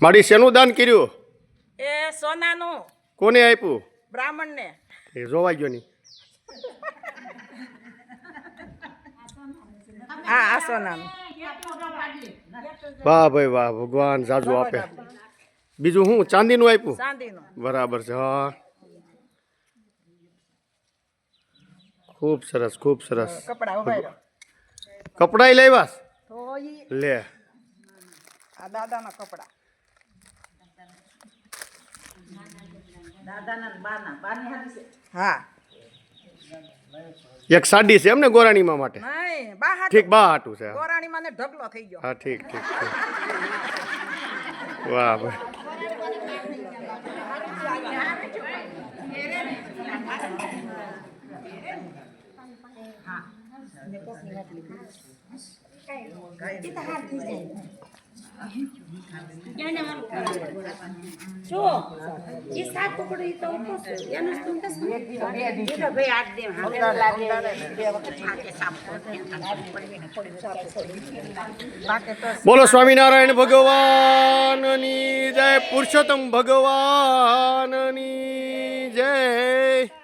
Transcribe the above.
મારી શેનું દાન કર્યું? એ સોનાનું. કોને આપ્યું? બ્રાહ્મણને. એ જોવાઈ ગયો નહીં. હા આ સોનાનું. વાહ ભાઈ વાહ, ભગવાન જાજુ આપે. બીજું શું ચાંદીનું આપ્યું? ચાંદીનું. બરાબર છે. હા ખૂબ સરસ ખૂબ સરસ. કપડા ઉભાર્યો કપડાય લાવ્યા તો ઈ લે. આ દાદાના કપડા. દાદાના બાના બાની હાલી છે. હા એક સાડી છે એમને ગોરાણીમાં માટે? નહીં બા હાટું. ઠીક, બા હાટું છે. ગોરાણીમાં ને ઢગલો થઈ ગયો. હા ઠીક ઠીક ઠીક. વાહ ભાઈ. બોલો સ્વામિનારાયણ ભગવાનની જય, પુરુષોત્તમ ભગવાનની જય.